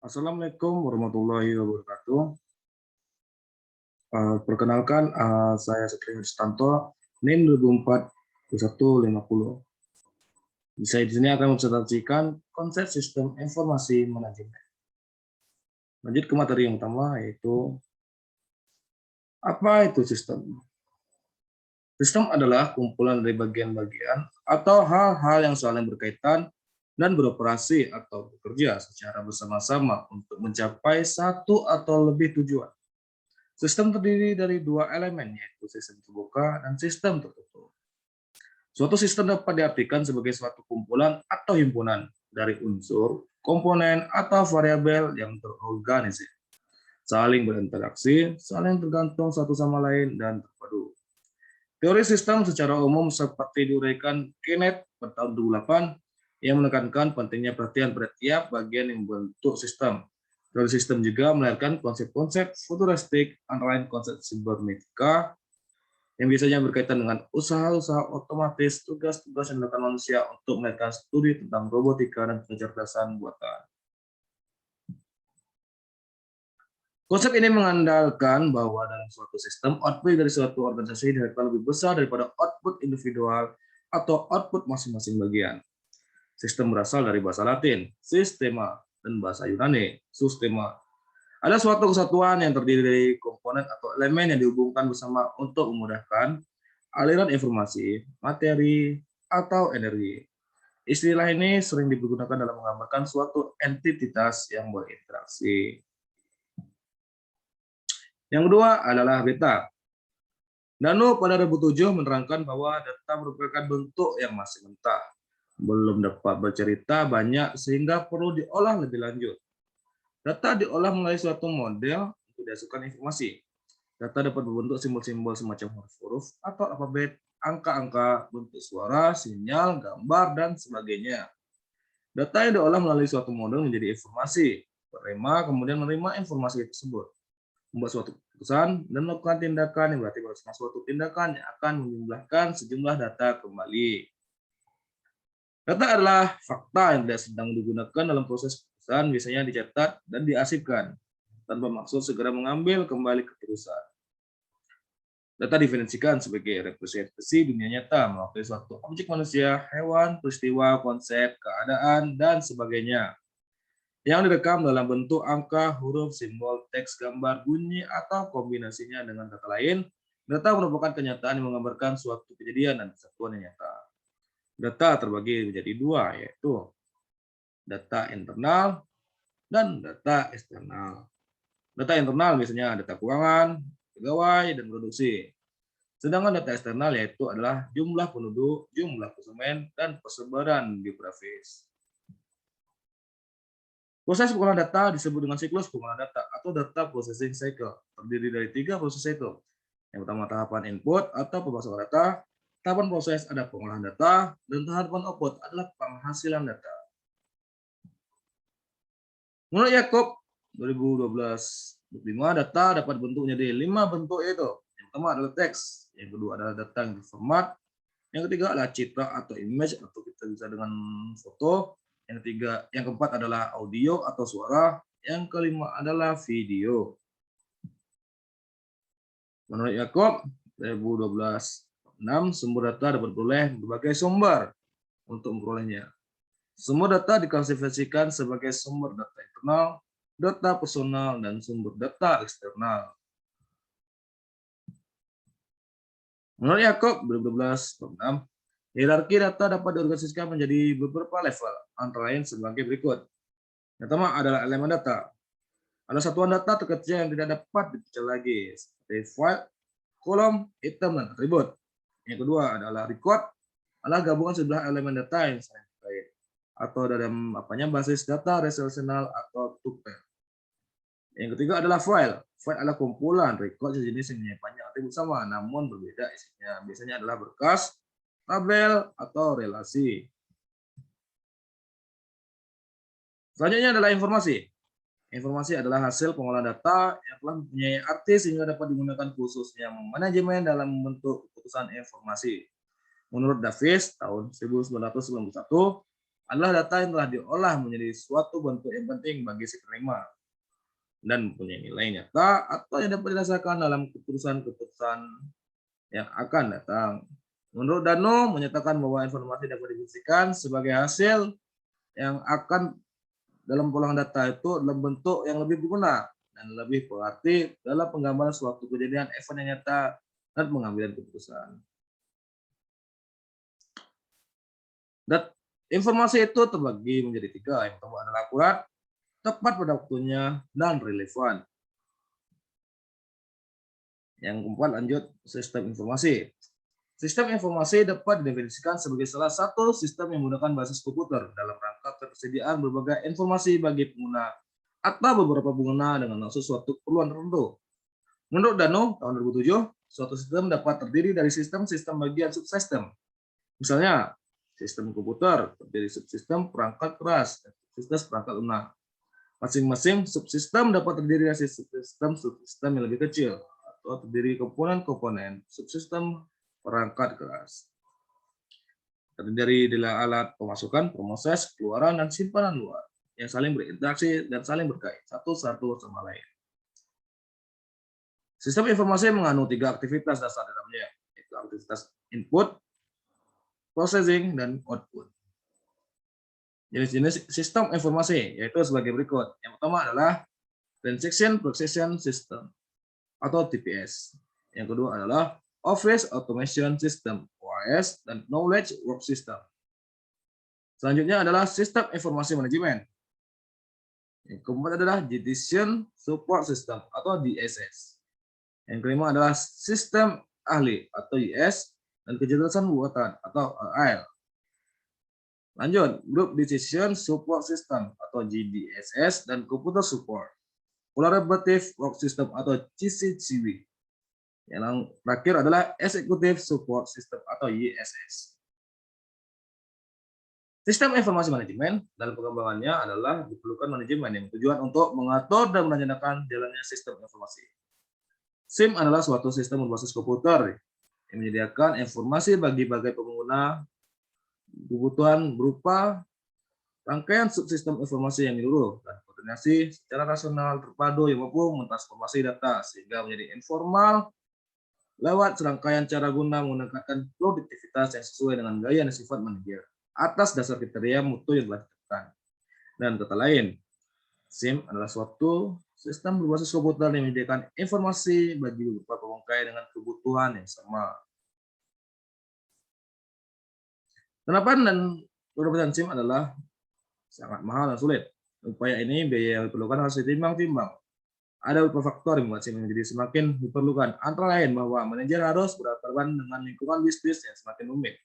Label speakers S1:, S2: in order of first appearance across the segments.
S1: Assalamualaikum warahmatullahi wabarakatuh. Perkenalkan, saya Satrio Sustanto, NIM 2004-2150. Saya di sini akan mempresentasikan konsep sistem informasi manajemen. Lanjut ke materi yang utama, yaitu apa itu sistem? Sistem adalah kumpulan dari bagian-bagian atau hal-hal yang saling berkaitan dan beroperasi atau bekerja secara bersama-sama untuk mencapai satu atau lebih tujuan. Sistem terdiri dari dua elemen, yaitu sistem terbuka dan sistem tertutup. Suatu sistem dapat diartikan sebagai suatu kumpulan atau himpunan dari unsur, komponen, atau variabel yang terorganisir, saling berinteraksi, saling tergantung satu sama lain, dan terpadu. Teori sistem secara umum seperti diuraikan Kenneth pada tahun 2008 yang menekankan pentingnya perhatian pada tiap bagian yang membentuk sistem. Teori sistem juga melahirkan konsep-konsep futuristik antara lain konsep sibernetika yang biasanya berkaitan dengan usaha-usaha otomatis, tugas-tugas yang dilakukan manusia untuk melahirkan studi tentang robotika dan kecerdasan buatan. Konsep ini mengandalkan bahwa dalam suatu sistem, output dari suatu organisasi diharapkan lebih besar daripada output individual atau output masing-masing bagian. Sistem berasal dari bahasa Latin, sistema, dan bahasa Yunani, sustema. Ada suatu kesatuan yang terdiri dari komponen atau elemen yang dihubungkan bersama untuk memudahkan aliran informasi, materi, atau energi. Istilah ini sering digunakan dalam menggambarkan suatu entitas yang berinteraksi. Yang kedua adalah data. Nano pada 2007 menerangkan bahwa data merupakan bentuk yang masih mentah, belum dapat bercerita banyak sehingga perlu diolah lebih lanjut. Data diolah melalui suatu model untuk dihasilkan informasi. Data dapat berbentuk simbol-simbol semacam huruf-huruf atau alfabet, angka-angka, bentuk suara, sinyal, gambar, dan sebagainya. Data yang diolah melalui suatu model menjadi informasi. Penerima kemudian menerima informasi tersebut, membuat suatu keputusan, dan melakukan tindakan yang berarti melakukan suatu tindakan yang akan menjumlahkan sejumlah data kembali. Data adalah fakta yang tidak sedang digunakan dalam proses keputusan, biasanya dicatat dan diarsipkan, tanpa maksud segera mengambil kembali keputusan. Data didefinisikan sebagai representasi dunia nyata mewakili suatu objek manusia, hewan, peristiwa, konsep, keadaan, dan sebagainya yang direkam dalam bentuk angka, huruf, simbol, teks, gambar, bunyi, atau kombinasinya dengan kata lain. Data merupakan kenyataan yang menggambarkan suatu kejadian dan kesatuan yang nyata. Data terbagi menjadi dua, yaitu data internal dan data eksternal. Data internal misalnya data keuangan, pegawai, dan produksi. Sedangkan data eksternal yaitu adalah jumlah penduduk, jumlah konsumen, dan persebaran geografis. Proses pengolahan data disebut dengan siklus pengolahan data atau data processing cycle. Terdiri dari 3 proses cycle. Yang pertama tahapan input atau pemasukan data, tahapan proses ada pengolahan data, dan tahapan output adalah penghasilan data. Menurut Yakob 2012-5 data dapat bentuk menjadi 5 bentuk, yaitu yang pertama adalah teks, yang kedua adalah data yang format, yang ketiga adalah citra atau image atau kita bisa dengan foto, yang ketiga, yang keempat adalah audio atau suara, yang kelima adalah video. Menurut Yakob 2012-6 sumber data dapat diperoleh berbagai sumber untuk memperolehnya. Sumber data diklasifikasikan sebagai sumber data internal, data personal, dan sumber data eksternal. Menurut Yakob 2012-6, hierarki data dapat diorganisasikan menjadi beberapa level, antara lain sebagai berikut. Yang pertama adalah elemen data. Ada satuan data terkecil yang tidak dapat dipecah lagi, seperti file, kolom, item, dan atribut. Yang kedua adalah record, adalah gabungan sejumlah elemen data yang saling terkait, atau dalam basis data relasional atau tuple. Yang ketiga adalah file. File adalah kumpulan record sejenis yang menyimpannya atribut sama, namun berbeda isinya. Biasanya adalah berkas, tabel, atau relasi. Selanjutnya adalah informasi. Informasi adalah hasil pengolahan data yang telah mempunyai arti sehingga dapat digunakan khususnya manajemen dalam membentuk keputusan informasi. Menurut Davis tahun 1991, adalah data yang telah diolah menjadi suatu bentuk yang penting bagi si penerima dan mempunyai nilai nyata atau yang dapat dirasakan dalam keputusan-keputusan yang akan datang. Menurut Dano, menyatakan bahwa informasi dapat difungsikan sebagai hasil yang akan dalam pengolahan data itu dalam bentuk yang lebih berguna dan lebih berarti dalam penggambaran suatu kejadian event yang nyata dan pengambilan keputusan. Dan informasi itu terbagi menjadi tiga. Yang pertama adalah akurat, tepat pada waktunya, dan relevan. Yang keempat lanjut sistem informasi. Sistem informasi dapat didefinisikan sebagai salah satu sistem yang menggunakan basis komputer dalam rangka ketersediaan berbagai informasi bagi pengguna atau beberapa pengguna dengan suatu keperluan tertentu. Menurut Dano, tahun 2007, suatu sistem dapat terdiri dari sistem-sistem bagian subsistem. Misalnya, sistem komputer terdiri subsistem perangkat keras dan subsistem perangkat lunak. Masing-masing subsistem dapat terdiri dari subsistem yang lebih kecil atau terdiri komponen-komponen subsistem perangkat keras. Terdiri dari alat pemasukan, proses, keluaran, dan simpanan luar yang saling berinteraksi dan saling berkait satu sama lain. Sistem informasi mengandung tiga aktivitas dasar dalamnya, yaitu aktivitas input, processing, dan output. Jenis-jenis sistem informasi yaitu sebagai berikut. Yang pertama adalah Transaction Processing System atau TPS. Yang kedua adalah Office Automation System (OAS) dan Knowledge Work System. Selanjutnya adalah Sistem Informasi Manajemen. Yang keempat adalah Decision Support System atau DSS. Yang kelima adalah Sistem Ahli atau IS dan Kecerdasan Buatan atau AL. Lanjut, Group Decision Support System atau GDSS dan Computer Support. Collaborative Work System atau CCCW. Yang terakhir adalah Executive Support System atau YSS. Sistem informasi manajemen dalam pengembangannya adalah diperlukan manajemen yang tujuan untuk mengatur dan merencanakan jalannya sistem informasi. SIM adalah suatu sistem berbasis komputer yang menyediakan informasi bagi berbagai pengguna kebutuhan berupa rangkaian subsistem informasi yang menyeluruh dan koordinasi secara rasional terpadu yang mampu mentransformasi data sehingga menjadi informal lewat serangkaian cara guna meningkatkan produktivitas yang sesuai dengan gaya dan sifat manajer atas dasar kriteria mutu yang telah ditetapkan. Dan kata lain, SIM adalah suatu sistem berbasis komputer yang menyediakan informasi bagi beberapa pemakai dengan kebutuhan yang sama. Penerapan dan penerapan SIM adalah sangat mahal dan sulit. Upaya ini biaya yang diperlukan harus ditimbang-timbang. Ada beberapa faktor yang membuat SIM menjadi semakin diperlukan, antara lain bahwa manajer harus berhadapan dengan lingkungan bisnis yang semakin rumit.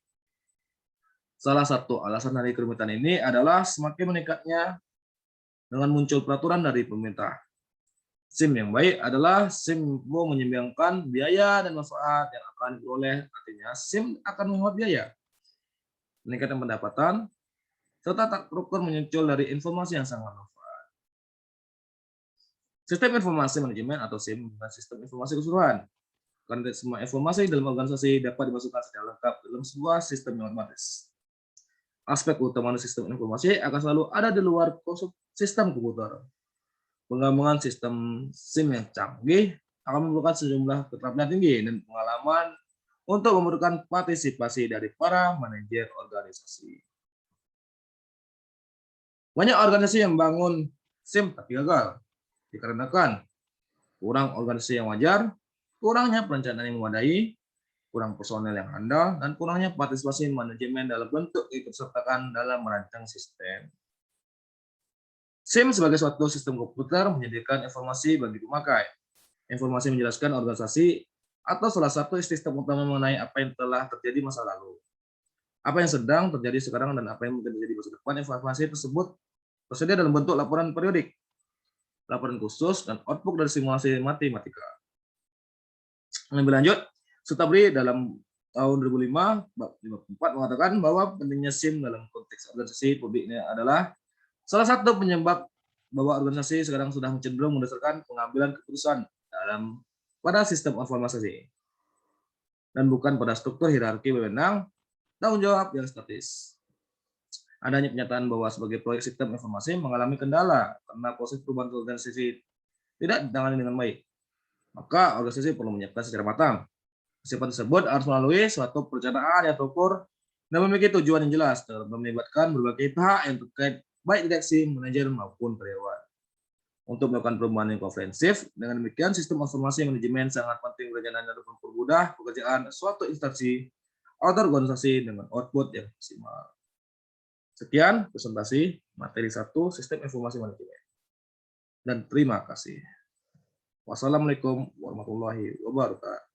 S1: Salah satu alasan dari kerumitan ini adalah semakin meningkatnya dengan muncul peraturan dari pemerintah. SIM yang baik adalah SIM mampu menyeimbangkan biaya dan manfaat yang akan diperoleh. Artinya SIM akan menghemat biaya, meningkatkan pendapatan, serta tak terukur muncul dari informasi yang sangat manfaat. Sistem informasi manajemen atau SIM bukan sistem informasi keseluruhan. Karena semua informasi dalam organisasi dapat dimasukkan secara lengkap dalam sebuah sistem yang otomatis. Aspek utama sistem informasi akan selalu ada di luar sistem komputer. Pengembangan sistem SIM yang canggih akan memerlukan sejumlah keterampilan tinggi dan pengalaman untuk memerlukan partisipasi dari para manajer organisasi. Banyak organisasi yang membangun SIM tapi gagal dikarenakan kurang organisasi yang wajar, kurangnya perencanaan yang memadai, kurang personel yang handal, dan kurangnya partisipasi manajemen dalam bentuk ikutsertakan dalam merancang sistem. SIM sebagai suatu sistem komputer menyediakan informasi bagi pemakai. Informasi menjelaskan organisasi atau salah satu sistem utama mengenai apa yang telah terjadi masa lalu, apa yang sedang terjadi sekarang, dan apa yang mungkin terjadi masa depan. Informasi tersebut tersedia dalam bentuk laporan periodik, laporan khusus, dan output dari simulasi matematika. Lebih lanjut, Sutabri dalam tahun 2005 bab 54 mengatakan bahwa pentingnya SIM dalam konteks organisasi publik ini adalah salah satu penyebab bahwa organisasi sekarang sudah cenderung berdasarkan pengambilan keputusan pada sistem informasi dan bukan pada struktur hierarki wewenang tanggung jawab yang statis. Adanya pernyataan bahwa sebagai proyek sistem informasi mengalami kendala karena proses perubahan organisasi tidak ditangani dengan baik. Maka organisasi perlu menyiapkan secara matang. Persiapan tersebut harus melalui suatu perencanaan yang terukur dan memiliki tujuan yang jelas dalam melibatkan berbagai pihak yang terkait, baik direksi, manajer, maupun karyawan. Untuk melakukan perubahan yang komprehensif, dengan demikian sistem informasi manajemen sangat penting perencanaan dan mempermudah pekerjaan suatu instansi atau organisasi dengan output yang maksimal. Sekian presentasi materi 1 sistem informasi manajemen. Dan terima kasih. Wassalamualaikum warahmatullahi wabarakatuh.